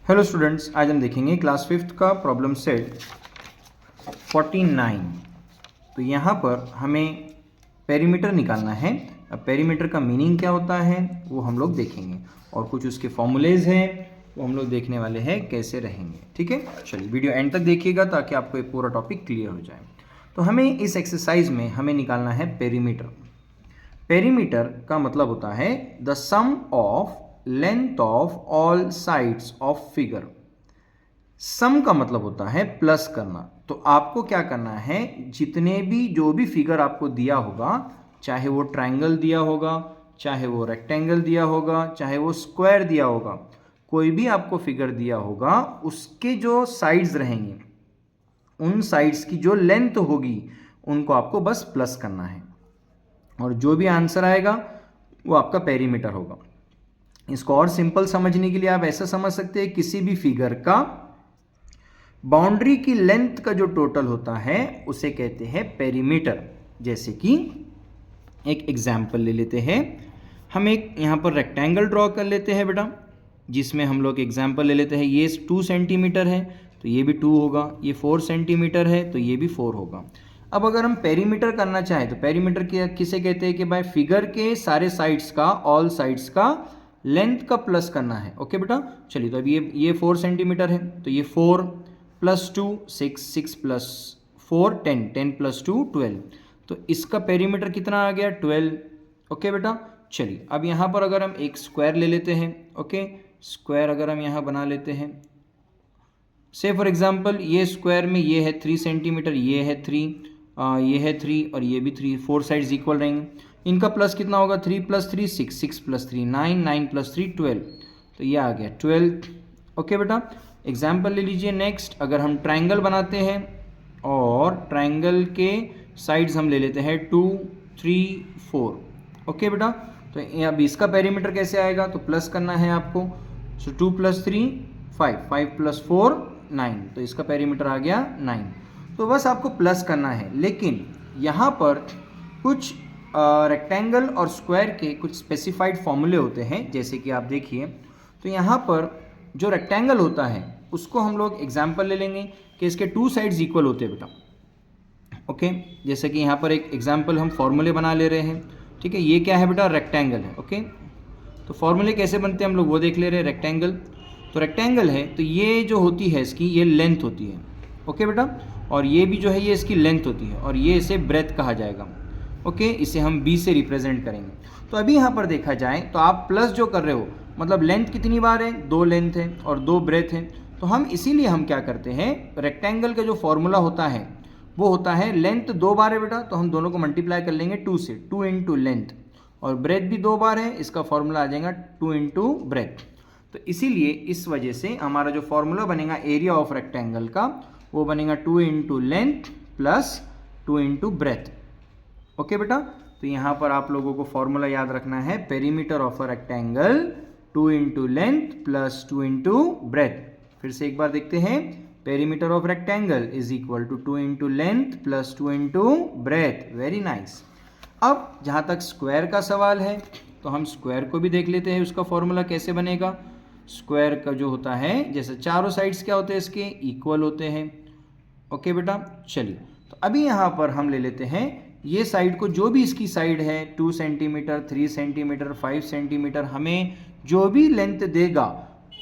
Hello students, आज हम देखेंगे क्लास 5th का प्रॉब्लम सेट 49। तो यहाँ पर हमें पेरीमीटर निकालना है। अब पेरीमीटर का मीनिंग क्या होता है वो हम लोग देखेंगे और कुछ उसके फॉर्मूलेज हैं वो हम लोग देखने वाले हैं कैसे रहेंगे। ठीक है, चलिए वीडियो एंड तक देखिएगा ताकि आपको ये पूरा टॉपिक क्लियर हो जाए। तो हमें इस एक्सरसाइज में हमें निकालना है पेरीमीटर। पेरीमीटर का मतलब होता है the sum of length of all sides of figure. Sum का मतलब होता है प्लस करना। तो आपको क्या करना है, जितने भी जो भी फिगर आपको दिया होगा, चाहे वो ट्रायंगल दिया होगा, चाहे वो रेक्टेंगल दिया होगा, चाहे वो स्क्वायर दिया होगा, कोई भी आपको फिगर दिया होगा, उसके जो साइड्स रहेंगे, उन साइड्स की जो लेंथ होगी उनको आपको बस प्लस करना है और जो भी आंसर आएगा वो आपका पेरीमीटर होगा। इसको और सिंपल समझने के लिए आप ऐसा समझ सकते हैं, किसी भी फिगर का बाउंड्री की लेंथ का जो टोटल होता है उसे कहते हैं पेरीमीटर। जैसे कि एक एग्जाम्पल ले लेते हैं, हम एक यहाँ पर रेक्टेंगल ड्रॉ कर लेते हैं बेटा, जिसमें हम लोग एग्जाम्पल ले लेते हैं, ये 2 सेंटीमीटर है तो ये भी 2 होगा, ये 4 सेंटीमीटर है तो ये भी 4 होगा। अब अगर हम पेरीमीटर करना चाहें तो पेरीमीटर किसे कहते हैं कि भाई फिगर के सारे साइड्स का, ऑल साइड्स का लेंथ का प्लस करना है। ओके बेटा, चलिए तो अब ये 4 सेंटीमीटर है तो ये 4 प्लस 2 6, 6 प्लस 4 10, 10 प्लस 2 12, तो इसका पेरीमीटर कितना आ गया 12। ओके बेटा, चलिए अब यहाँ पर अगर हम एक स्क्वायर ले लेते हैं। ओके, स्क्वायर अगर हम यहाँ बना लेते हैं, से फॉर एग्जांपल ये स्क्वायर में ये है 3 सेंटीमीटर, ये है 3, ये है 3 और ये भी 3, 4 साइड्स इक्वल रहेंगे। इनका प्लस कितना होगा, 3 प्लस 3 6, 6 प्लस 3 9, 9 प्लस 3 12, तो ये आ गया 12। ओके बेटा, एग्जाम्पल ले लीजिए नेक्स्ट। अगर हम ट्रायंगल बनाते हैं और ट्रायंगल के साइड्स हम ले लेते हैं 2 3 4। ओके बेटा, तो अब इसका पेरीमीटर कैसे आएगा, तो प्लस करना है आपको। सो 2 प्लस 3 5, 5 प्लस 4 9, तो इसका पेरीमीटर आ गया 9। तो बस आपको प्लस करना है, लेकिन यहाँ पर कुछ रेक्टेंगल और स्क्वायर के कुछ स्पेसिफाइड फॉर्मूले होते हैं। जैसे कि आप देखिए, तो यहाँ पर जो रेक्टेंगल होता है उसको हम लोग एग्जाम्पल ले लेंगे कि इसके 2 साइड्स इक्वल होते हैं बेटा। ओके, जैसे कि यहाँ पर एक एग्जाम्पल हम फॉर्मूले बना ले रहे हैं। ठीक है, ये क्या है बेटा, रेक्टेंगल है। ओके, तो फॉर्मूले कैसे बनते हैं हम लोग वो देख ले रहे हैं। रेक्टेंगल, तो रेक्टेंगल है तो ये जो होती है इसकी ये लेंथ होती है। ओके बेटा, और ये भी जो है ये इसकी लेंथ होती है और ये इसे ब्रेथ कहा जाएगा। ओके, इसे हम बी से रिप्रेजेंट करेंगे। तो अभी यहाँ पर देखा जाए तो आप प्लस जो कर रहे हो, मतलब लेंथ कितनी बार है, 2 लेंथ है और 2 ब्रेथ है। तो हम इसीलिए हम क्या करते हैं, रेक्टेंगल का जो फॉर्मूला होता है वो होता है लेंथ 2 बार है बेटा, तो हम दोनों को मल्टीप्लाई कर लेंगे 2 से, 2 इंटू लेंथ, और ब्रेथ भी 2 बार है, इसका फॉर्मूला आ जाएगा 2 इंटू ब्रेथ। तो इसीलिए इस वजह से हमारा जो फॉर्मूला बनेगा एरिया ऑफ रेक्टेंगल का वो बनेगा 2 into length plus 2 into breath. Okay बेटा, तो यहाँ पर आप लोगों को फॉर्मूला याद रखना है, perimeter of a rectangle 2 into length plus 2 into breadth. फिर से एक बार देखते हैं, perimeter of rectangle is equal to 2 into length plus 2 into breadth. Very nice. अब जहाँ तक स्क्वायर का सवाल है तो हम स्क्वायर को भी देख लेते हैं, उसका फॉर्मूला कैसे बनेगा। स्क्वायर का जो होता है, जैसे चारों साइड्स क्या होते हैं इसके, इक्वल होते हैं। ओके बेटा, चलिए तो अभी यहाँ पर हम ले लेते हैं ये साइड को, जो भी इसकी साइड है 2 सेंटीमीटर 3 सेंटीमीटर 5 सेंटीमीटर, हमें जो भी लेंथ देगा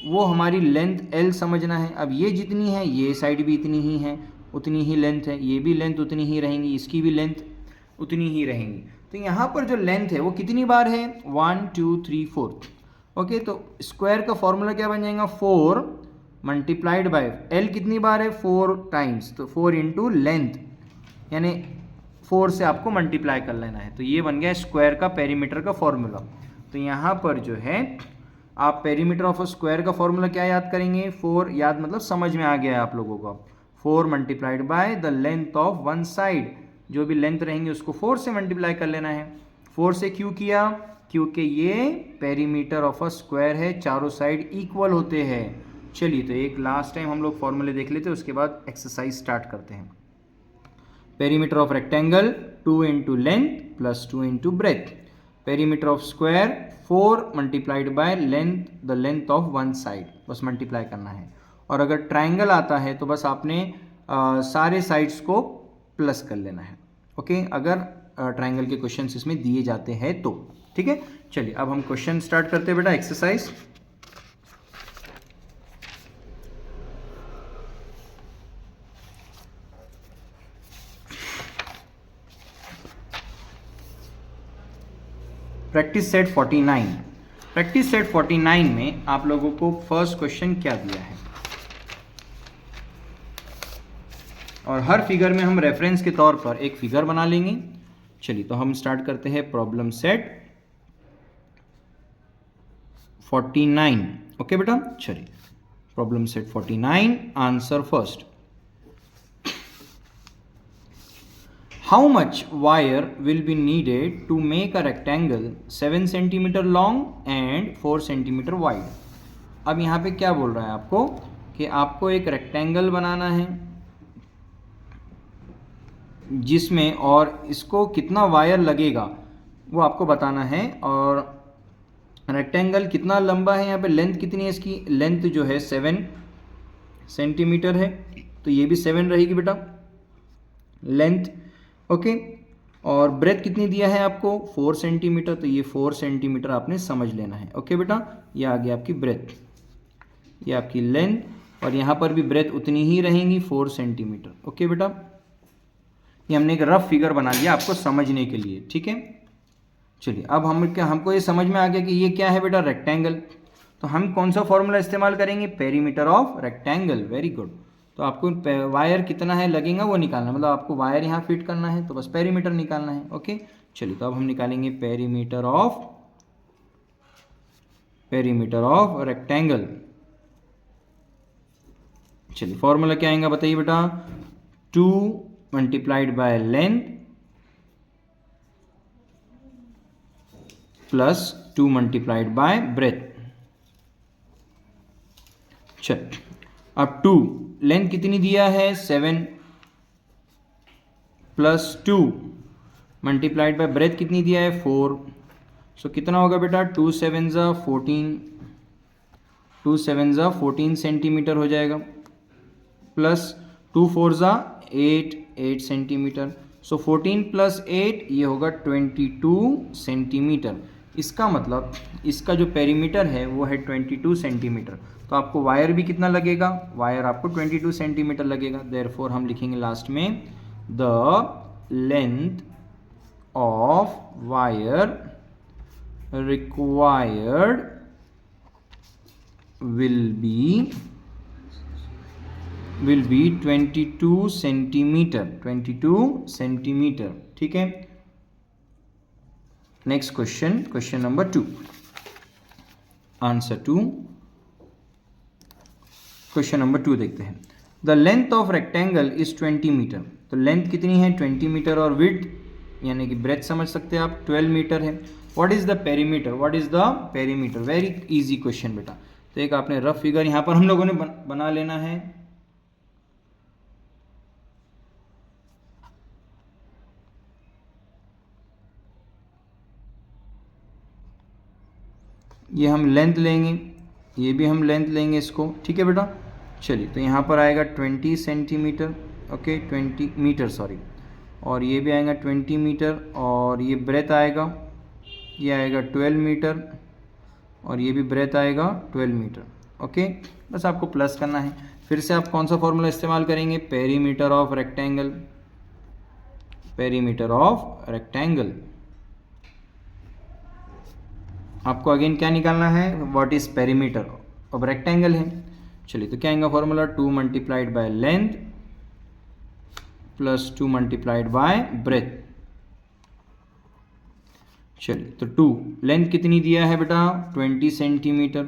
वो हमारी लेंथ L समझना है। अब ये जितनी है ये साइड भी इतनी ही है, उतनी ही लेंथ है, ये भी लेंथ उतनी ही रहेंगी, इसकी भी लेंथ उतनी ही रहेंगी। तो यहाँ पर जो लेंथ है वो कितनी बार है, 1 2 3 4। ओके, तो स्क्वायर का फॉर्मूला क्या बन जाएगा, 4 मल्टीप्लाइड बाय L कितनी बार है, 4 टाइम्स, तो 4 इंटू लेंथ, यानी 4 से आपको मल्टीप्लाई कर लेना है। तो ये बन गया स्क्वायर का पेरीमीटर का फॉर्मूला। तो यहाँ पर जो है आप पेरीमीटर ऑफ अ स्क्वायर का फॉर्मूला क्या याद करेंगे, 4 याद मतलब समझ में आ गया है आप लोगों का, 4 multiplied by the length of one side, जो भी लेंथ रहेंगे उसको 4 से मल्टीप्लाई कर लेना है। 4 से क्यों किया, क्योंकि ये पेरीमीटर ऑफ अ स्क्वायर है, चारों साइड इक्वल होते हैं। चलिए तो एक लास्ट टाइम हम लोग फॉर्मूले देख लेते हैं, उसके बाद एक्सरसाइज स्टार्ट करते हैं। Perimeter of rectangle 2 into length plus 2 into breath. Perimeter of square 4 multiplied by length, the length of one side, बस मल्टीप्लाई करना है। और अगर ट्राइंगल आता है तो बस आपने सारे साइड्स को प्लस कर लेना है। ओके, अगर ट्राइंगल के क्वेश्चन इसमें दिए जाते हैं तो। ठीक है, चलिए अब हम क्वेश्चन स्टार्ट करते हैं बेटा। Exercise practice set 49। Practice set 49 में आप लोगों को फर्स्ट क्वेश्चन क्या दिया है, और हर फिगर में हम रेफरेंस के तौर पर एक फिगर बना लेंगे। चलिए तो हम स्टार्ट करते हैं प्रॉब्लम सेट 49। ओके बेटा, चलिए problem set 49, answer first. How much wire will be needed to make a rectangle 7 cm long and 4 cm wide? अब यहाँ पे क्या बोल रहा है आपको कि आपको एक रेक्टेंगल बनाना है जिसमें, और इसको कितना वायर लगेगा वो आपको बताना है। और रेक्टेंगल कितना लंबा है, यहाँ पे लेंथ कितनी है, इसकी लेंथ जो है 7 सेंटीमीटर है, तो ये भी 7 रहेगी बेटा लेंथ। ओके, और ब्रेथ कितनी दिया है आपको 4 सेंटीमीटर, तो ये 4 सेंटीमीटर आपने समझ लेना है। ओके बेटा, ये आ गया आपकी ब्रेथ, ये आपकी लेंथ, और यहाँ पर भी ब्रेथ उतनी ही रहेंगी 4 सेंटीमीटर। ओके बेटा, ये हमने एक रफ फिगर बना लिया आपको समझने के लिए। ठीक है, चलिए अब हमको ये समझ में आ गया कि ये क्या है बेटा, रेक्टेंगल। तो हम कौन सा फॉर्मूला इस्तेमाल करेंगे, perimeter of rectangle. Very good. तो आपको वायर कितना है लगेगा वो निकालना, मतलब आपको वायर यहाँ फिट करना है तो बस पेरीमीटर निकालना है। ओके, चलिए तो अब हम निकालेंगे पेरीमीटर ऑफ रेक्टेंगल। चलिए फॉर्मूला क्या आएगा बताइए बेटा, 2 multiplied by length plus 2 multiplied by breath. चल अब 2, लेंथ कितनी दिया है 7 प्लस 2 मल्टीप्लाइड बाय ब्रेथ कितनी दिया है 4। सो कितना होगा बेटा 2 7 ज़ा 14, 2 7 ज़ा 14 सेंटीमीटर हो जाएगा, प्लस 2 4 ज़ा 8 सेंटीमीटर। सो 14 प्लस 8 ये होगा 22 सेंटीमीटर। इसका मतलब इसका जो पेरीमीटर है वो है 22 सेंटीमीटर। तो आपको वायर भी कितना लगेगा, वायर आपको 22 सेंटीमीटर लगेगा। देयरफॉर हम लिखेंगे लास्ट में the length of wire required will be 22 centimetre, 22 centimetre. ठीक है, next question, question number 2, answer 2। Question number 2 देखते हैं। The length of rectangle is 20 metre. तो लेंथ कितनी है 20 मीटर, और विड्थ यानी कि ब्रेथ समझ सकते हैं आप 12 मीटर है। What is the perimeter, what is the perimeter, very easy question बेटा। तो एक आपने रफ फिगर यहाँ पर हम लोगों ने बना लेना है। ये हम लेंथ लेंगे, ये भी हम लेंथ लेंगे इसको। ठीक है बेटा, चलिए तो यहाँ पर आएगा 20 सेंटीमीटर, ओके 20 मीटर सॉरी, और ये भी आएगा 20 मीटर, और ये ब्रेथ आएगा, ये आएगा 12 मीटर, और ये भी ब्रेथ आएगा 12 मीटर। ओके, बस आपको प्लस करना है। फिर से आप कौन सा फॉर्मूला इस्तेमाल करेंगे, perimeter of rectangle, perimeter of rectangle. आपको अगेन क्या निकालना है, what is perimeter of rectangle है। चलिए तो क्या आएगा formula, 2 multiplied by length plus 2 multiplied by breath. चलिए तो 2, लेंथ कितनी दिया है बेटा 20 सेंटीमीटर,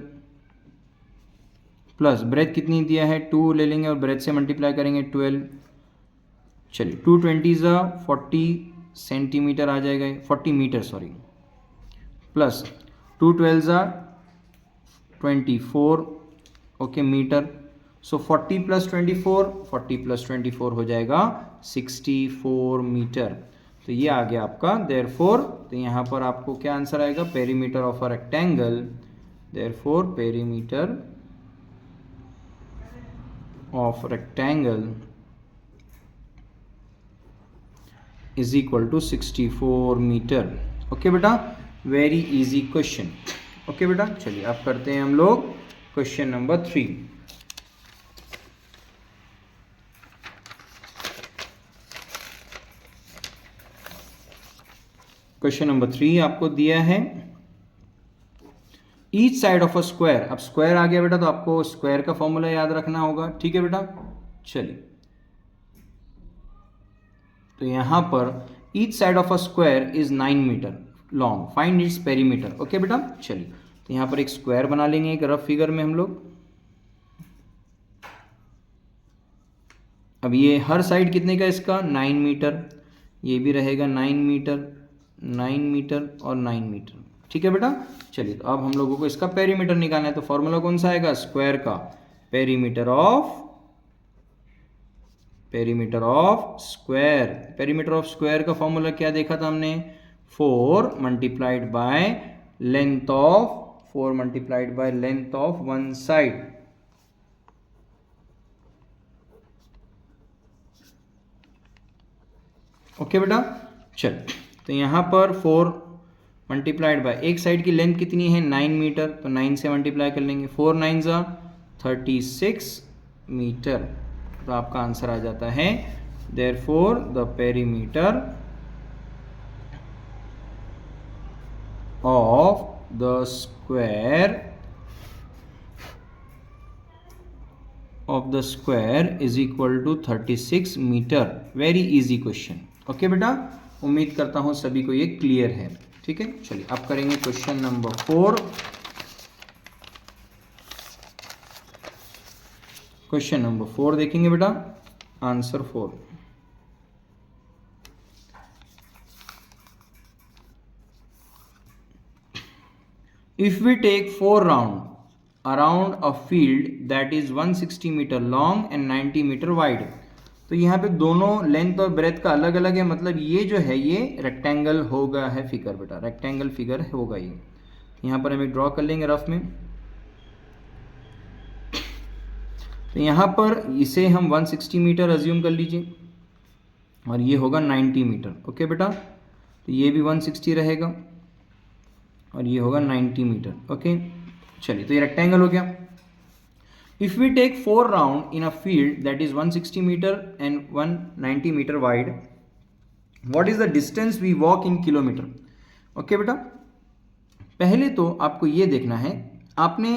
प्लस ब्रेथ कितनी दिया है 2 ले लेंगे और ब्रेथ से मल्टीप्लाई करेंगे 12। चलिए 2 20 ज़ा 40 सेंटीमीटर आ जाएगा, 40 मीटर सॉरी, प्लस 2 12 ज़ा 24 ओके मीटर। सो 40 प्लस 24, 40 प्लस 24 हो जाएगा 64 मीटर। तो ये आ गया आपका देयरफॉर। तो यहाँ पर आपको क्या आंसर आएगा, perimeter of a rectangle, therefore perimeter of rectangle is equal to 64 metre. Okay बेटा, वेरी इजी क्वेश्चन। ओके बेटा, चलिए अब करते हैं हम लोग क्वेश्चन नंबर 3। क्वेश्चन नंबर 3 आपको दिया है each side of a square. अब स्क्वायर आ गया बेटा, तो आपको स्क्वायर का फॉर्मूला याद रखना होगा। ठीक है बेटा, चलिए तो यहां पर each side of a square is 9 metre long, find its perimeter. Okay बेटा, चलिए तो यहां पर एक स्क्वायर बना लेंगे एक रफ फिगर में हम लोग। अब ये हर साइड कितने का इसका 9 मीटर, ये भी रहेगा 9 मीटर, 9 मीटर और 9 मीटर। ठीक है बेटा, चलिए तो अब हम लोगों को इसका पेरीमीटर निकालना है। तो फॉर्मूला कौन सा आएगा, स्क्वायर का perimeter of square. Perimeter of square का फॉर्मूला क्या देखा था हमने, 4 multiplied by length of one side. Okay बेटा, चल तो यहां पर 4 मल्टीप्लाइड बाय एक साइड की लेंथ कितनी है 9 मीटर, तो 9 से मल्टीप्लाई कर लेंगे, 4 9 जा 36 मीटर। तो आपका आंसर आ जाता है therefore the perimeter of the square is equal to 36 metre. Very easy question. Okay बेटा, उम्मीद करता हूं सभी को ये क्लियर है। ठीक है, चलिए अब करेंगे क्वेश्चन नंबर 4। क्वेश्चन नंबर 4 देखेंगे बेटा, answer 4। If we take 4 round around a field that is 160 metre long and 90 metre wide. तो यहाँ पे दोनों लेंथ और ब्रेथ का अलग अलग है, मतलब ये जो है ये रेक्टेंगल होगा है फिगर बेटा, रेक्टेंगल फिगर होगा ये। यहाँ पर हम एक ड्रॉ कर लेंगे रफ में। तो यहाँ पर इसे हम 160 मीटर अज्यूम कर लीजिए और ये होगा 90 मीटर। ओके बेटा, तो ये भी 160 रहेगा और ये होगा 90 मीटर। ओके, चलिए तो ये रेक्टेंगल हो गया। If we take 4 round in a field that is 160 meter and 190 meter wide, what is the distance we walk in kilometer? Okay बेटा, पहले तो आपको ये देखना है, आपने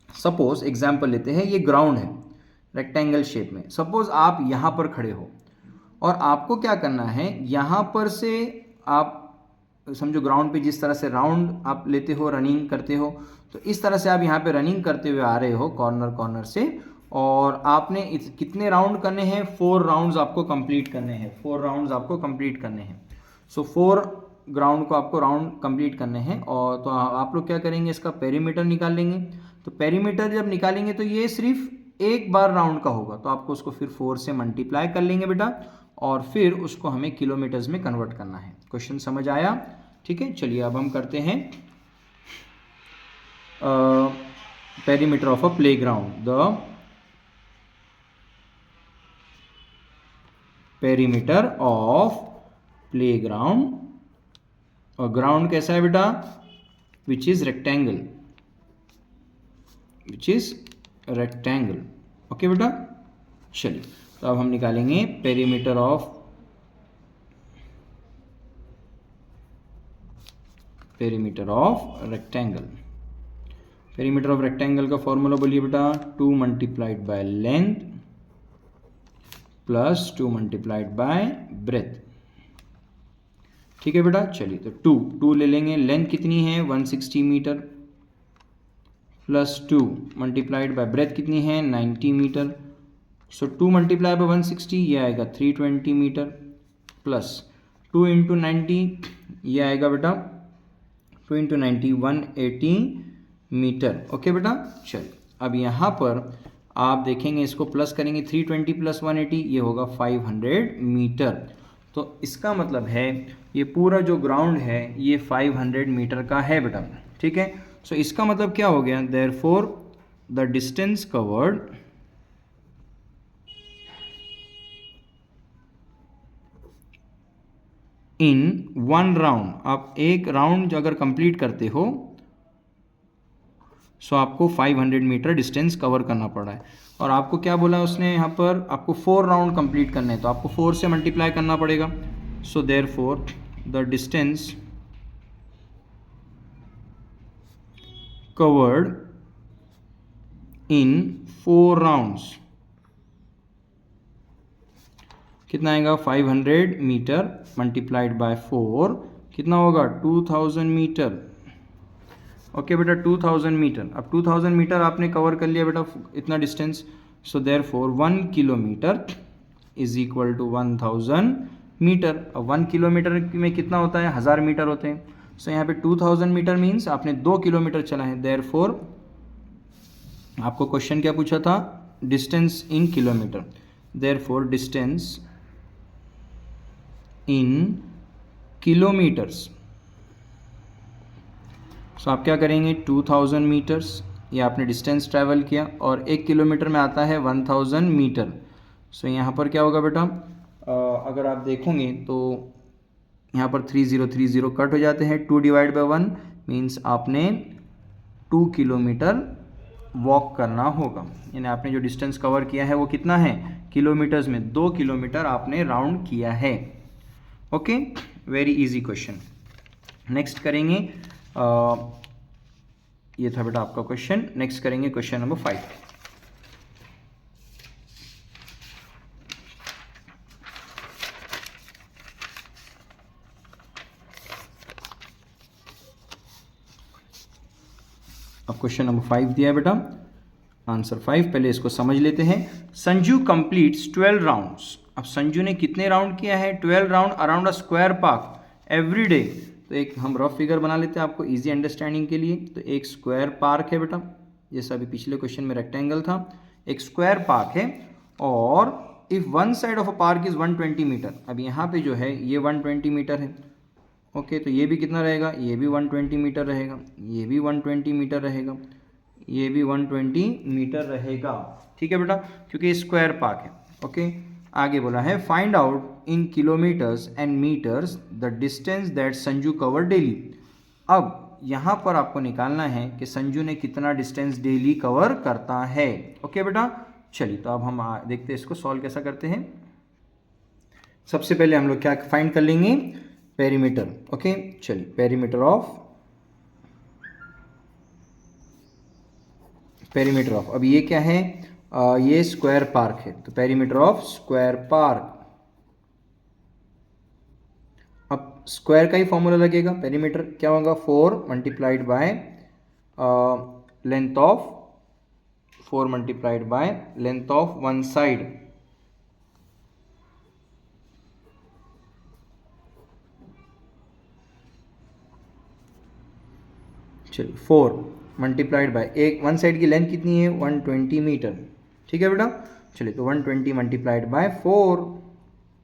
सपोज एग्जाम्पल लेते हैं, ये ग्राउंड है रेक्टेंगल शेप में। सपोज आप यहाँ पर खड़े हो और आपको क्या करना है, यहाँ पर से आप समझो ग्राउंड पे जिस तरह से राउंड आप लेते हो, रनिंग करते हो, तो इस तरह से आप यहाँ पे रनिंग करते हुए आ रहे हो कॉर्नर से, और आपने कितने राउंड करने हैं, 4 राउंड्स आपको कंप्लीट करने हैं। 4 राउंड्स आपको कंप्लीट करने हैं। सो 4 ग्राउंड को आपको राउंड कंप्लीट करने हैं। और तो आप लोग क्या करेंगे, इसका पेरीमीटर निकाल लेंगे। तो पेरीमीटर जब निकालेंगे तो ये सिर्फ एक बार राउंड का होगा, तो आपको उसको फिर 4 से मल्टीप्लाई कर लेंगे बेटा, और फिर उसको हमें किलोमीटर्स में कन्वर्ट करना है। क्वेश्चन समझ आया? ठीक है, चलिए अब हम करते हैं perimeter of a playground. The perimeter of playground, और ग्राउंड कैसा है बेटा, विच इज रेक्टेंगल, ओके बेटा। चलिए तो अब हम निकालेंगे perimeter of rectangle. Perimeter of rectangle का फॉर्मूला बोलिए बेटा, 2 multiplied by length plus 2 multiplied by breath. ठीक है बेटा, चलिए तो 2 ले लेंगे, लेंथ कितनी है 160 metre, plus 2 multiplied by breadth कितनी है 90 मीटर। सो 2 मल्टीप्लाई बाय 160 ये आएगा 320 मीटर, प्लस 2 इंटू 90 ये आएगा बेटा 2 इंटू 90 180 मीटर। ओके बेटा, चलिए अब यहाँ पर आप देखेंगे, इसको प्लस करेंगे, 320 प्लस 180 ये होगा 500 मीटर। तो इसका मतलब है ये पूरा जो ग्राउंड है ये 500 मीटर का है बेटा, ठीक है। सो इसका मतलब क्या हो गया, therefore the distance covered in one round, आप एक राउंड अगर कंप्लीट करते हो सो आपको 500 मीटर डिस्टेंस कवर करना पड़ा है। और आपको क्या बोला है उसने यहाँ पर, आपको 4 राउंड कंप्लीट करने हैं, तो आपको 4 से मल्टीप्लाई करना पड़ेगा। So therefore the distance covered in 4 rounds कितना आएगा, 500 मीटर मल्टीप्लाइड बाय 4 कितना होगा, 2000 मीटर। ओके बेटा, 2000 मीटर। अब 2000 मीटर आपने कवर कर लिया बेटा इतना distance. So therefore 1 kilometre is equal to 1000 metre. अब 1 किलोमीटर में कितना होता है, 1000 मीटर होते हैं। सो यहाँ पे 2000 मीटर मीन्स आपने 2 किलोमीटर चला है। देयरफॉर आपको क्वेश्चन क्या पूछा था, distance in kilometre. Therefore distance in kilometres, so आप क्या करेंगे, 2000 मीटर्स ये आपने डिस्टेंस ट्रैवल किया और 1 किलोमीटर में आता है 1000 मीटर। सो यहाँ पर क्या होगा बेटा, अगर आप देखोगे तो यहाँ पर 3030 कट हो जाते हैं। 2 डिवाइड बाई 1 मीन्स आपने 2 किलोमीटर वॉक करना होगा, यानी आपने जो डिस्टेंस कवर किया है वो कितना है, किलोमीटर्स में 2 किलोमीटर आपने राउंड किया है। Okay, very easy question. Next करेंगे, ये था बेटा आपका क्वेश्चन। नेक्स्ट करेंगे क्वेश्चन नंबर 5। अब क्वेश्चन नंबर 5 दिया है बेटा, आंसर 5। पहले इसको समझ लेते हैं। Sanju completes 12 rounds. अब संजू ने कितने राउंड किया है, 12 round around a square park every day. तो एक हम रफ फिगर बना लेते हैं आपको इजी अंडरस्टैंडिंग के लिए। तो एक स्क्वायर पार्क है बेटा, जैसा अभी पिछले क्वेश्चन में रेक्टेंगल था, एक स्क्वायर पार्क है। और if one side of a park is 120 metre, अब यहाँ पे जो है ये 120 मीटर है। ओके, तो ये भी कितना रहेगा, ये भी 120 मीटर रहेगा, ये भी 120 मीटर रहेगा, ये भी 120 मीटर रहेगा, ठीक है बेटा, क्योंकि स्क्वायर पार्क है। ओके, आगे बोला है find out in kilometres and metres the distance that Sanju cover daily. अब यहाँ पर आपको निकालना है कि संजू ने कितना डिस्टेंस डेली कवर करता है। ओके बेटा, चलिए तो अब हम देखते हैं इसको सॉल्व कैसा करते हैं। सबसे पहले हम लोग क्या फाइंड कर लेंगे, पेरीमीटर। ओके, चलिए पेरीमीटर ऑफ, अब ये क्या है, ये स्क्वायर पार्क है, तो पेरीमीटर ऑफ स्क्वायर पार्क। अब स्क्वायर का ही फॉर्मूला लगेगा, पेरीमीटर क्या होगा, 4 multiplied by length of one side. चलिए 4 मल्टीप्लाइड बाय एक वन साइड की लेंथ कितनी है, 120 मीटर, ठीक है बेटा। चलिए तो 120 मल्टीप्लाइड बाय 4,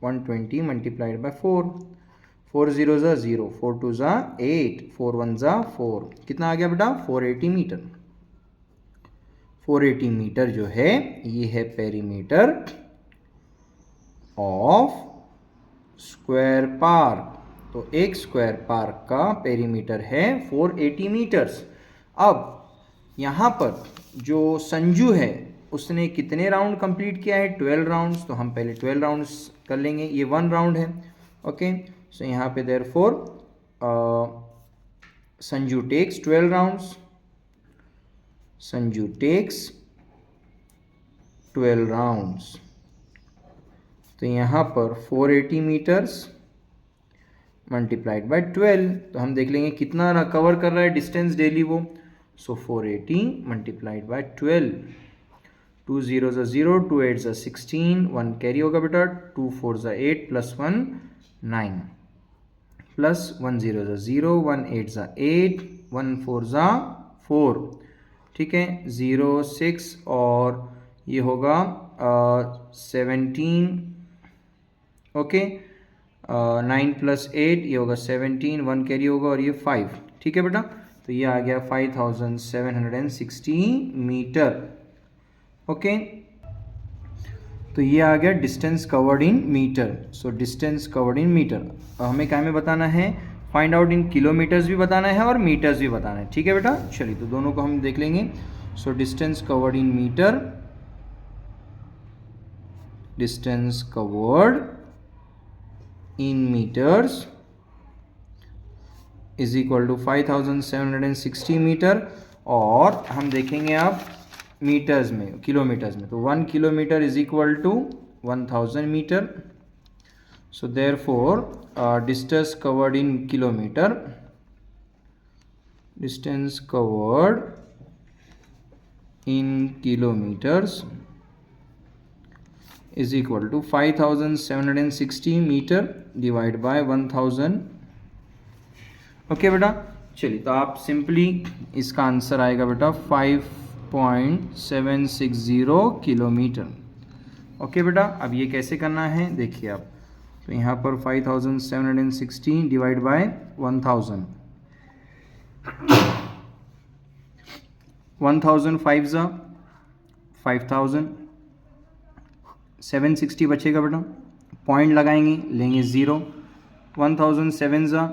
120 मल्टीप्लाइड बाय 4, 4 0 ज़ा 0, 4 2 ज़ा 8, 4 1 ज़ा 4, कितना आ गया बेटा, 480 मीटर। 480 मीटर जो है ये है पेरीमीटर ऑफ स्क्वायर पार्क। तो एक स्क्वायर पार्क का पेरीमीटर है 480 मीटर्स। अब यहाँ पर जो संजू है उसने कितने राउंड कंप्लीट किया है, 12 राउंड्स। तो हम पहले 12 राउंड्स कर लेंगे, ये 1 राउंड है। ओके, सो यहाँ पे therefore Sanju takes 12 rounds, Sanju takes 12 rounds. तो यहाँ पर 480 मीटर्स मल्टीप्लाइड बाय 12, तो हम देख लेंगे कितना कवर कर रहा है डिस्टेंस डेली वो। सो 480 मल्टीप्लाइड बाय 12, 2 0 ज़ा 0, 2 8 ज़ा 16, 1 कैरी होगा बेटा, 2 4 ज़ा 8 प्लस 1 9, प्लस 1 0 ज़ा 0, 1 8 ज़ा 8, 1 4 ज़ा 4, ठीक है, 0 6 और ये होगा 17। ओके, 9 + 8 ये होगा 17, 1 कैरी होगा और ये 5, ठीक है बेटा। तो ये आ गया 5760 मीटर। ओके, तो ये आ गया distance covered in metre. So distance covered in metre. अब हमें क्या में बताना है, फाइंड आउट इन किलोमीटर्स भी बताना है और मीटर्स भी बताना है, ठीक है बेटा। चलिए तो दोनों को हम देख लेंगे। So distance covered in metre, distance covered in metres is equal to 5760 metre. और हम देखेंगे आप मीटर्स में, किलोमीटर्स में, तो 1 kilometre is equal to 1000 metre. So therefore distance covered in kilometre, distance covered in kilometres is equal to 5760 metre divide by 1000। Okay बेटा, चलिए तो आप सिंपली इसका आंसर आएगा बेटा 5.760 किलोमीटर। ओके बेटा, अब ये कैसे करना है देखिए आप। तो यहाँ पर 5760 डिवाइड बाय 1000, 1000 5 ज़ा 5000, 760 बचेगा बेटा, पॉइंट लगाएंगे, लेंगे 0, 1000 7 ज़ा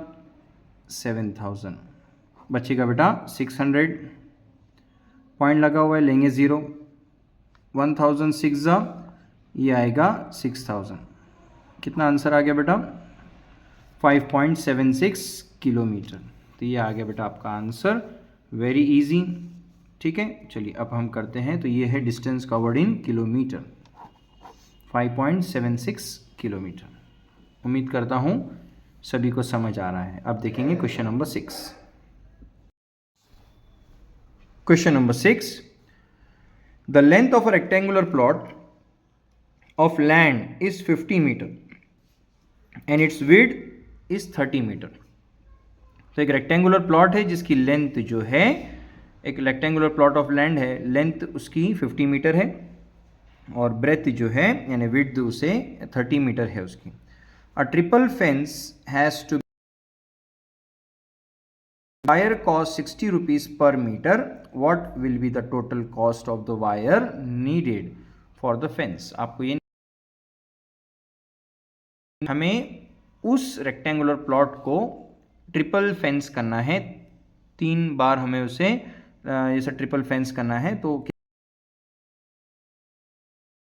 7000 बचेगा बेटा 600, पॉइंट लगा हुआ है, लेंगे 0, 1000 6 ज़ा ये आएगा 6000। कितना आंसर आ गया बेटा 5.76 किलोमीटर। तो ये आ गया बेटा आपका आंसर, वेरी इजी, ठीक है। चलिए अब हम करते हैं। तो ये है distance covered in kilometre, 5.76 kilometre. उम्मीद करता हूँ सभी को समझ आ रहा है। अब देखेंगे question number 6। Question number 6, the length of a rectangular plot of land is 50 metre and its width is 30 metre. तो एक रेक्टेंगुलर प्लॉट है जिसकी लेंथ जो है, एक रेक्टेंगुलर प्लॉट ऑफ लैंड है, लेंथ उसकी 50 मीटर है और ब्रेथ जो है यानी विड्थ उसे 30 मीटर है उसकी। A triple fence has to wire cost 60 rupees per metre, what will be the total cost of the wire needed for the fence. आपको ये हमें उस रेक्टेंगुलर प्लॉट को ट्रिपल फेंस करना है, 3 बार हमें उसे जैसे ट्रिपल फेंस करना है। तो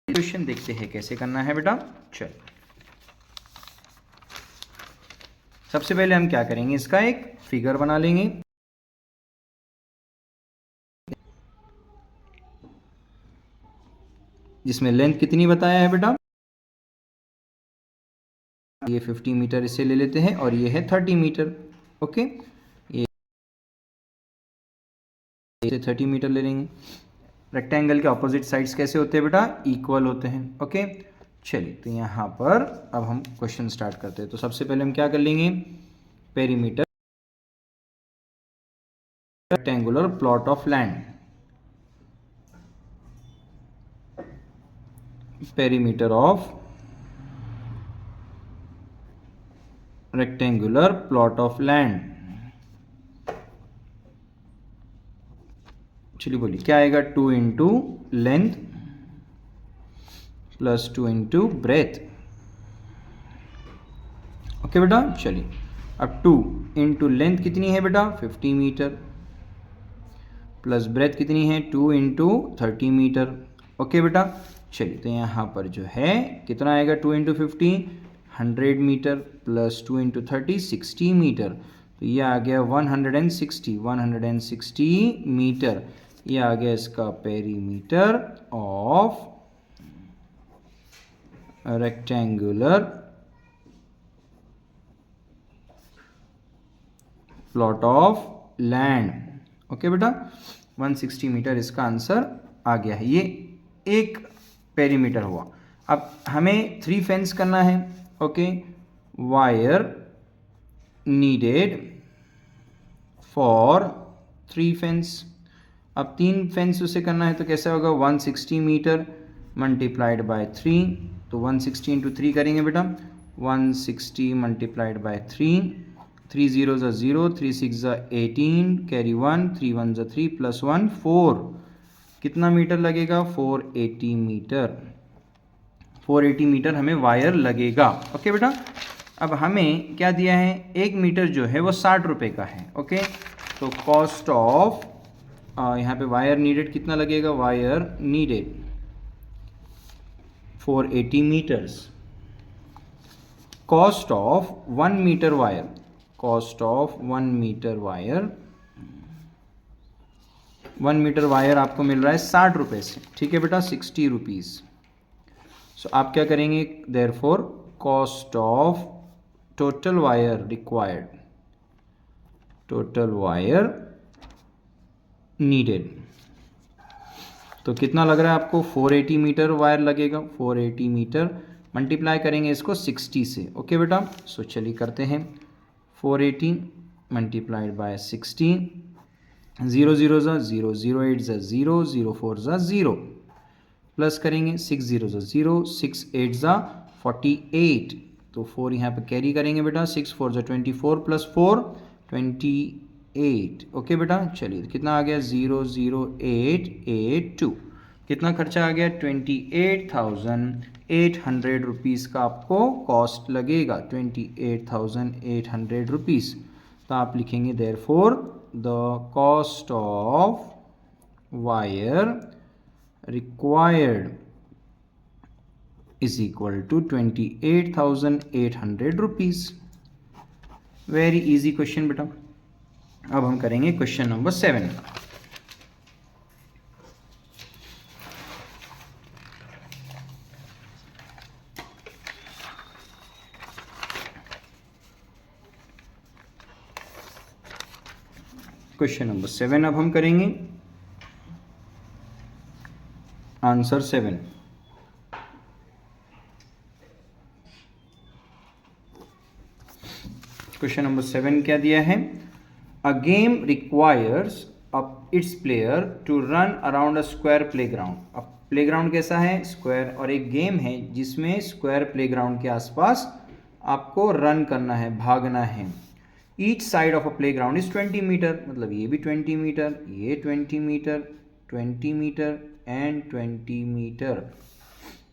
क्वेश्चन देखते हैं कैसे करना है बेटा। चल सबसे पहले हम क्या करेंगे, इसका एक फिगर बना लेंगे। जिसमें लेंथ कितनी बताया है बेटा, ये 50 मीटर इसे ले लेते हैं और ये है 30 मीटर। ओके, ये 30 मीटर ले लेंगे। रेक्टेंगल के ऑपोजिट साइड्स कैसे होते हैं बेटा, इक्वल होते हैं। ओके, चलिए तो यहाँ पर अब हम क्वेश्चन स्टार्ट करते हैं। तो सबसे पहले हम क्या कर लेंगे, perimeter rectangular plot of land, perimeter of rectangular plot of land. चलिए बोलिए क्या आएगा, 2 into length plus 2 into breath. Okay बेटा, चलिए अब 2 इंटू लेंथ कितनी है बेटा 50 मीटर, प्लस ब्रेथ कितनी है 2 इंटू 30 मीटर। ओके बेटा, चलिए तो यहाँ पर जो है कितना आएगा, 2 into 50 100 metre, plus 2 into 30 60 metre. तो ये आ गया 160 मीटर। ये आ गया इसका perimeter of rectangular plot of land. Okay बेटा, 160 मीटर इसका आंसर आ गया है। ये एक पेरीमीटर हुआ। अब हमें 3 फेंस करना है। Okay, wire needed for 3 fence. अब 3 फेंस उसे करना है तो कैसे होगा, 160 मीटर मल्टीप्लाइड बाय 3, तो 160 इंटू 3 करेंगे बेटा, 160 multiplied by 3, 3 0s are 0, 3 6s are 18, carry 1, 3 1s are 3 plus 1 4, कितना मीटर लगेगा? 480 मीटर। 480 मीटर हमें वायर लगेगा। ओके बेटा, अब हमें क्या दिया है? 1 मीटर जो है वो 60 रुपये का है। ओके, तो कॉस्ट ऑफ यहाँ पे वायर नीडेड कितना लगेगा? Wire needed 480 metres. Cost of 1 metre wire, cost of 1 metre wire, 1 metre wire आपको मिल रहा है 60 रुपये से। ठीक है बेटा, 60 रुपीज़। सो आप क्या करेंगे? Therefore cost of total wire required, total wire needed, तो कितना लग रहा है आपको? 480 मीटर वायर लगेगा। 480 मीटर मल्टीप्लाई करेंगे इसको 60 से। ओके बेटा, सो चलिए करते हैं। 480 मल्टीप्लाइड बाय 60, 0 0 ज़ा 0, 0 8 ज़ा 0, 0 4 ज़ा 0, प्लस करेंगे 6 0 ज़ा 0, 6 8 ज़ा 48, तो 4 यहाँ पे कैरी करेंगे बेटा, 6 4 ज़ा 24 प्लस 4 28। ओके बेटा, चलिए कितना आ गया? 00882। कितना खर्चा आ गया? 28,800 रुपीज़ का आपको कॉस्ट लगेगा, 28,800 रुपीज़। तो आप लिखेंगे therefore the cost of wire required is equal to 28,800 rupees. Very easy question बेटा। अब हम करेंगे क्वेश्चन नंबर 7। क्वेश्चन नंबर 7 अब हम करेंगे। आंसर 7। क्वेश्चन नंबर 7 क्या दिया है? A game requires its player to run around a square playground. अब प्लेग्राउंड कैसा है? स्क्वायर, और एक गेम है जिसमें स्क्वायर प्लेग्राउंड के आसपास आपको रन करना है, भागना है। Each side of a playground is 20 metre, मतलब ये भी 20 मीटर, ये 20 metre, 20 metre and 20 metre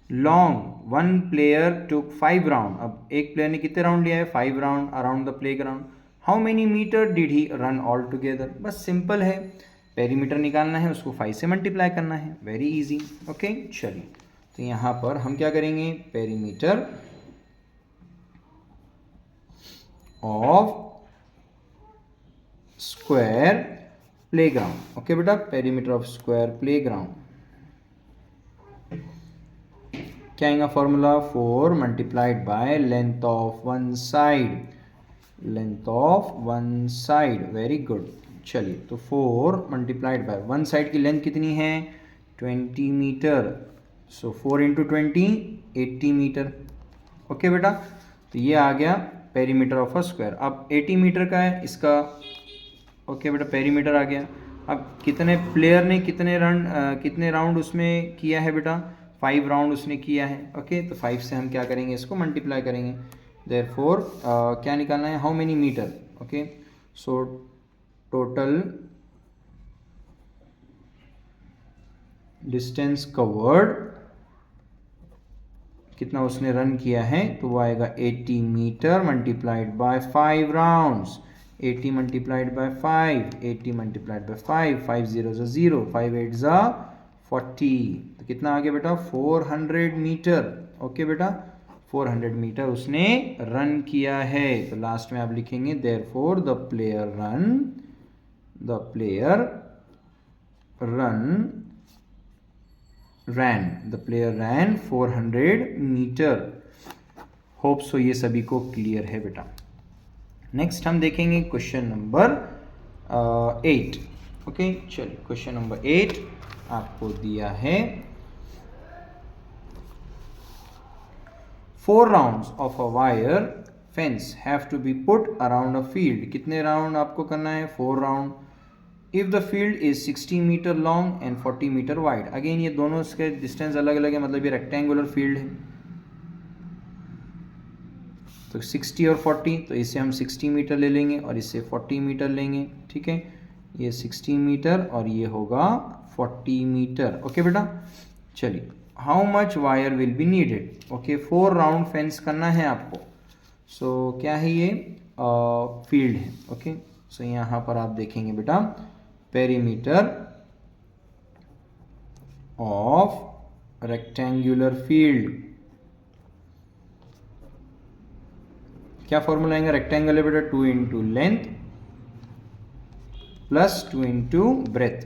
long. One player took 5 round. अब एक प्लेयर ने कितने राउंड लिया है? 5 round around the playground. How many metre did he run all together? बस सिंपल है, पेरीमीटर निकालना है, उसको 5 से मल्टीप्लाई करना है, वेरी इजी। ओके, चलिए तो यहाँ पर हम क्या करेंगे? Perimeter of square playground. Okay बेटा, पेरीमीटर ऑफ स्क्वायर प्लेग्राउंड क्या आएगा formula? 4 multiplied by length of one side, length of one side, very good. चलिए तो 4 मल्टीप्लाइड बाय वन साइड की लेंथ कितनी है? 20 मीटर, सो 4 इंटू 20 80 मीटर। ओके बेटा, तो ये आ गया पेरीमीटर ऑफ अ स्क्वायर। अब 80 मीटर का है इसका। ओके बेटा, पेरीमीटर आ गया। अब कितने प्लेयर ने कितने राउंड उसमें किया है बेटा? 5 राउंड उसने किया है। ओके, तो 5 से हम क्या करेंगे? इसको मल्टीप्लाई करेंगे। देयरफॉर क्या निकालना है? How many metre. Okay, so total distance covered, कितना उसने रन किया है, तो वो आएगा 80 metre multiplied by 5 rounds. 80 multiplied by 5, 80 multiplied by 5, 5 0 ज़ा 0, 5 8 ज़ा 40, तो कितना आ गया बेटा? 400 मीटर। ओके बेटा, 400 मीटर उसने रन किया है। तो लास्ट में आप लिखेंगे therefore the player ran 400 metre. Hope so ये सभी को क्लियर है बेटा। नेक्स्ट हम देखेंगे क्वेश्चन नंबर 8। ओके, चलिए क्वेश्चन नंबर 8 आपको दिया है 4 rounds of a wire fence have to be put around a field. कितने राउंड आपको करना है? 4 round. If the field is 60 metre long and 40 metre wide. Again ये दोनों इसके डिस्टेंस अलग अलग है, मतलब ये रेक्टेंगुलर फील्ड है। तो 60 और 40, तो इसे हम 60 मीटर ले लेंगे और इसे 40 मीटर लेंगे, ठीक है। ये 60 मीटर और ये होगा 40 मीटर। ओके बेटा, चलिए how much wire will be needed. Okay, 4 round fence करना है आपको। सो क्या है ये, फील्ड है। ओके, सो यहाँ पर आप देखेंगे बेटा पेरीमीटर ऑफ रेक्टेंगुलर फील्ड। क्या फॉर्मूला आएगा रेक्टेंगल है बेटा, 2 into length plus 2 into breath.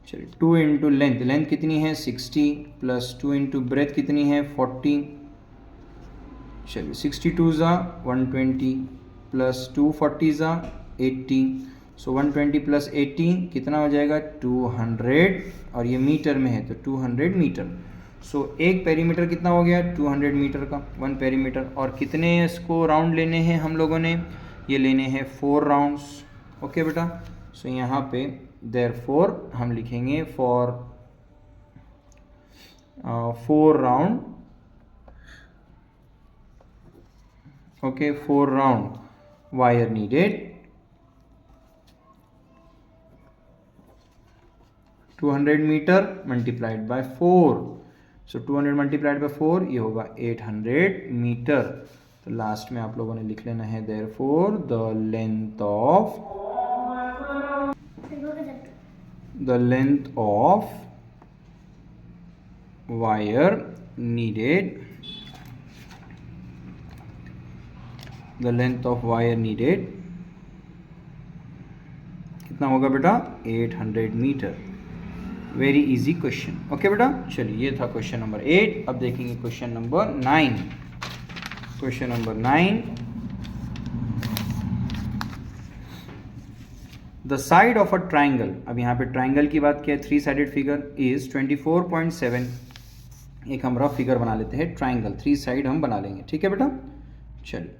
चलिए 2 इंटू लेंथ, लेंथ कितनी है 60 प्लस 2 इंटू ब्रेथ कितनी है 40। चलिए 62 ज़ा 120 प्लस 240 ज़ा 80। सो 120 प्लस 80 कितना हो जाएगा 200, और ये मीटर में है तो 200 मीटर। सो एक पेरीमीटर कितना हो गया 200 मीटर का, 1 पेरीमीटर। और कितने इसको राउंड लेने हैं हम लोगों ने, ये लेने हैं 4 राउंड्स। ओके बेटा, सो यहाँ पे देयरफॉर हम लिखेंगे for 4 round. Okay, 4 round wire needed 200 metre multiplied by 4। So 200 multiplied by 4 ये होगा 800 मीटर। तो लास्ट में आप लोगों ने लिख लेना है therefore the length of wire needed, the length of wire needed कितना होगा बेटा 800 metre. Very easy question. Okay बेटा, चलिए ये था क्वेश्चन नंबर 8। अब देखेंगे question number 9। Question number 9, the side of a triangle. अब यहाँ पे ट्राइंगल की बात किया, 3 साइडेड फिगर इज 24.7। एक हम रफ फिगर बना लेते हैं, ट्राइंगल 3 साइड हम बना लेंगे, ठीक है बेटा। चलिए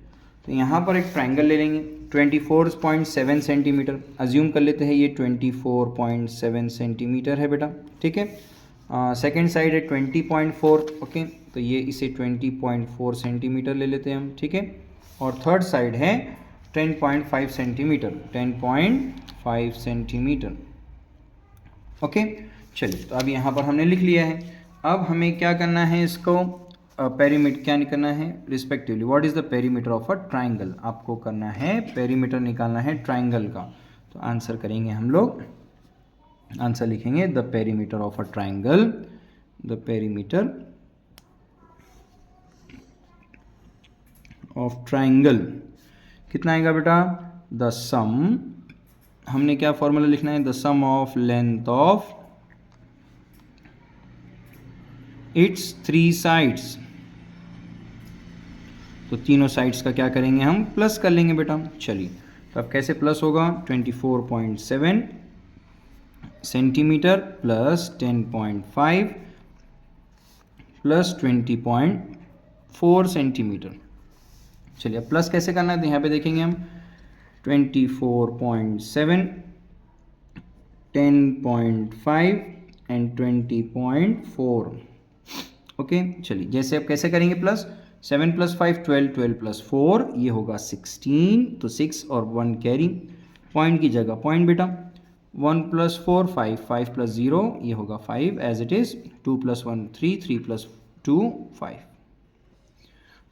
तो यहाँ पर एक ट्राइंगल ले लेंगे 24.7 सेंटीमीटर, अज्यूम कर लेते हैं ये 24.7 सेंटीमीटर है बेटा, ठीक है। सेकेंड साइड है 20.4। ओके, तो ये इसे 20.4 सेंटीमीटर ले लेते हैं हम, ठीक है। और थर्ड साइड है 10.5 सेंटीमीटर, 10.5 सेंटीमीटर। ओके, चलिए तो अब यहाँ पर हमने लिख लिया है। अब हमें क्या करना है, इसको पेरीमीटर क्या निकालना है respectively. What is the perimeter of a triangle, आपको करना है पेरीमीटर निकालना है ट्राइंगल का। तो आंसर करेंगे हम लोग, आंसर लिखेंगे the perimeter of a triangle, the perimeter of triangle कितना आएगा बेटा, द सम, हमने क्या फॉर्मूला लिखना है, the sum of length of its 3 sides. तो तीनों साइड्स का क्या करेंगे हम, प्लस कर लेंगे बेटा। चलिए तो अब कैसे प्लस होगा, 24.7 सेंटीमीटर प्लस 10.5 प्लस 20.4 सेंटीमीटर। चलिए अब प्लस कैसे करना है, तो यहाँ पे देखेंगे हम 24.7, 10.5 एंड 20.4। ओके, चलिए जैसे अब कैसे करेंगे प्लस, 7 + 5 12, 12 + 4 ये होगा 16। तो 6 और 1 कैरी, पॉइंट की जगह पॉइंट बेटा। 1 + 4 5, 5 + 0 ये होगा 5 एज इट इज़। 2 + 1 3, 3 + 2 5,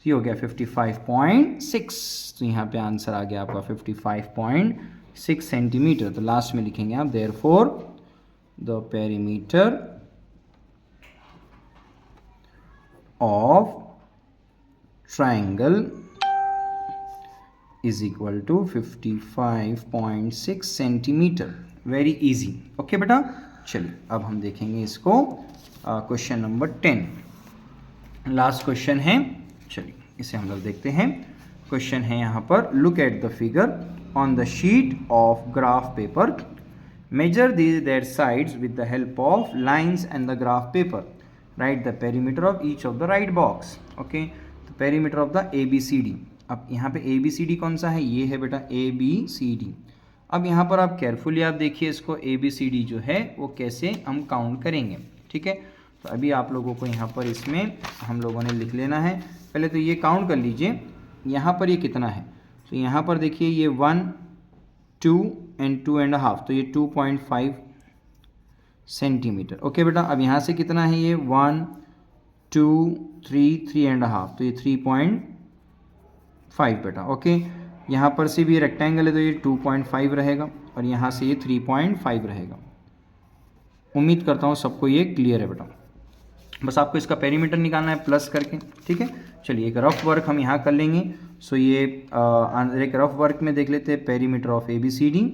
ये हो गया 55.6। तो यहाँ पे आंसर आ गया आपका 55.6 सेंटीमीटर। तो लास्ट में लिखेंगे आप therefore the perimeter of triangle is equal to 55.6 centimetre. Very easy. Okay बेटा, चलिए अब हम देखेंगे इसको क्वेश्चन नंबर 10, लास्ट क्वेश्चन है। चलिए इसे हम लोग देखते हैं। क्वेश्चन है यहाँ पर, look at the figure on the sheet of graph paper, measure their sides with the help of lines and the graph paper, write the perimeter of each of the right box. Okay, तो perimeter of the ABCD। अब यहाँ पे ABCD कौन सा है, ये है बेटा ABCD। अब यहाँ पर आप केयरफुली आप देखिए इसको, ABCD जो है वो कैसे हम काउंट करेंगे, ठीक है। तो अभी आप लोगों को यहाँ पर इसमें हम लोगों ने लिख लेना है। पहले तो ये काउंट कर लीजिए यहाँ पर ये कितना है। तो यहाँ पर देखिए ये 1 2 एंड 2.5, तो ये 2.5 सेंटीमीटर। ओके बेटा, अब यहाँ से कितना है ये 1 2 3 3.5, तो ये 3.5 बेटा। ओके, यहाँ पर से भी रेक्टेंगल है तो ये 2.5 रहेगा और यहाँ से ये 3.5 रहेगा। उम्मीद करता हूँ सबको ये क्लियर है बेटा। बस आपको इसका पेरीमीटर निकालना है प्लस करके, ठीक है। चलिए एक रफ वर्क हम यहाँ कर लेंगे। सो ये एक रफ वर्क में देख लेते हैं पेरीमीटर ऑफ ABCD।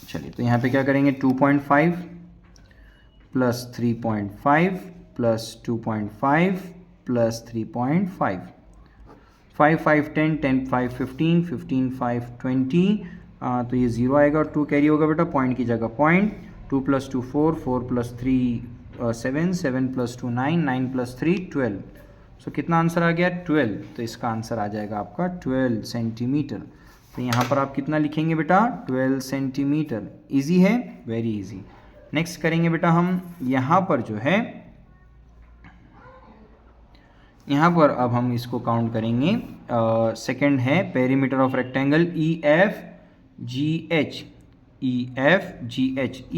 चलिए तो यहाँ पे क्या करेंगे 2.5 प्लस 3.5 प्लस 2.5 प्लस 3.5, 5 5 10 10 5 15 15 5 20, तो ये 0 आएगा और 2 कैरी होगा बेटा, पॉइंट की जगह पॉइंट। 2 + 2 4, 4 + 3 7, 7 + 2 9, 9 + 3 12। सो कितना आंसर आ गया 12। तो इसका आंसर आ जाएगा आपका 12 सेंटीमीटर। तो यहाँ पर आप कितना लिखेंगे बेटा 12 सेंटीमीटर। ईजी है, वेरी इजी। नेक्स्ट करेंगे बेटा हम यहाँ पर जो है, यहाँ पर अब हम इसको काउंट करेंगे। सेकंड है perimeter of rectangle EFGH।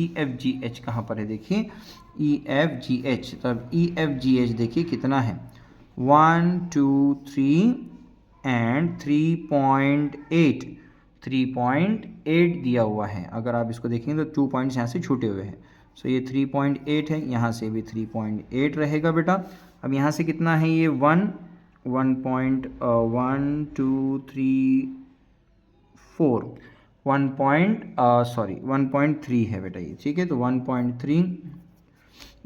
EFGH कहाँ पर है देखिए, EFGH। तो अब EFGH देखिए कितना है 1 2 3 एंड 3.8 दिया हुआ है। अगर आप इसको देखेंगे तो 2 पॉइंट्स यहाँ से छूटे हुए हैं। सो ये 3.8 है, यहाँ से भी 3.8 रहेगा बेटा। अब यहाँ से कितना है ये 1 1.1 2 3 4 1.3 है बेटा ये, ठीक है। तो 1.3,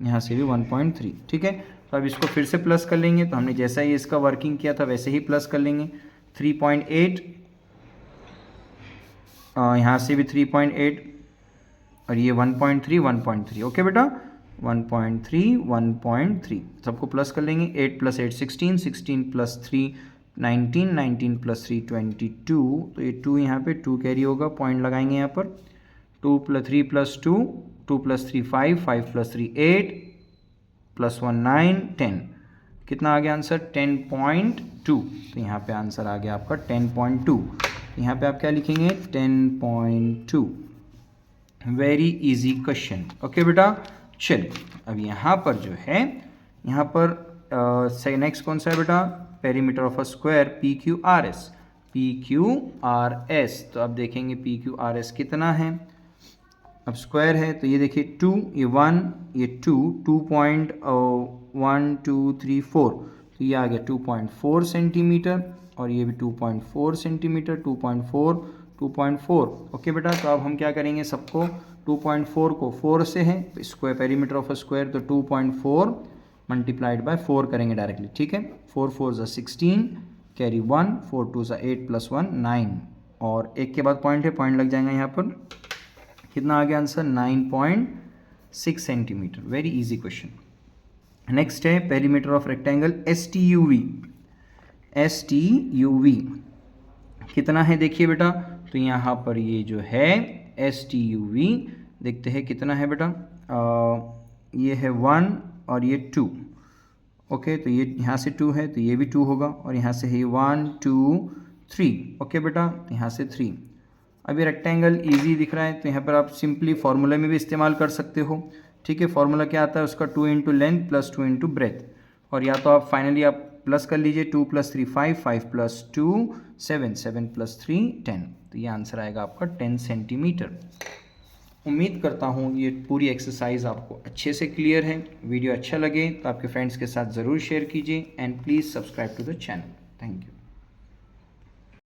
यहाँ से भी 1.3, ठीक है। तो अब इसको फिर से प्लस कर लेंगे। तो हमने जैसा ही इसका वर्किंग किया था वैसे ही प्लस कर लेंगे। 3.8, यहाँ से भी 3.8 और ये 1.3 ओके बेटा, 1.3 सबको प्लस कर लेंगे। 8 + 8 16, 16 + 3 19, 19 + 3 22। तो ये 2 यहाँ पे 2 कैरी होगा, पॉइंट लगाएंगे यहाँ पर। 2 + 3 + 2, 2 + 3 5, 5 + 3 8 + 1 9 10। कितना आ गया आंसर 10.2। तो यहाँ पे आंसर आ गया आपका 10.2। यहाँ पे आप क्या लिखेंगे 10.2। वेरी इजी क्वेश्चन, ओके बेटा। चलिए अब यहाँ पर जो है, यहाँ पर नेक्स्ट कौन सा है बेटा, perimeter of a square PQRS। तो अब देखेंगे PQRS कितना है। अब स्क्वायर है तो ये देखिए 2, ये 1, ये 2, 2.1 2 3 4, तो ये आ गया 2.4 सेंटीमीटर और ये भी 2.4 सेंटीमीटर, 2.4। ओके बेटा, तो अब हम क्या करेंगे, सबको 2.4 को 4 से है तो square perimeter of a square, तो 2.4 मल्टीप्लाइड बाय 4 करेंगे डायरेक्टली, ठीक है। 4 4 = 16, कैरी 1, 4 2 = 8 + 1 9, और एक के बाद पॉइंट है, पॉइंट लग जाएगा यहाँ पर। कितना आ गया answer 9.6 centimetre. Very easy question. Next है पेरीमीटर ऑफ रेक्टेंगल STUV। कितना है देखिए बेटा, तो यहाँ पर ये जो है STUV देखते हैं कितना है बेटा। ये है 1 और ये 2, ओके। तो ये यहाँ से 2 है तो ये भी 2 होगा, और यहाँ से है 1 2 3, ओके बेटा, तो यहाँ से 3। अभी रेक्टेंगल इजी दिख रहा है तो यहाँ पर आप सिंपली फार्मूला में भी इस्तेमाल कर सकते हो, ठीक है। फार्मूला क्या आता है उसका, 2 × लेंथ + 2 × ब्रेथ, और या तो आप फाइनली आप प्लस कर लीजिए, 2 + 3 5, 5 + 2 7, 7 + 3 10। तो ये आंसर आएगा आपका 10 सेंटीमीटर। उम्मीद करता हूँ ये पूरी एक्सरसाइज आपको अच्छे से क्लियर है। वीडियो अच्छा लगे तो आपके फ्रेंड्स के साथ ज़रूर शेयर कीजिए and please subscribe to the channel. Thank you.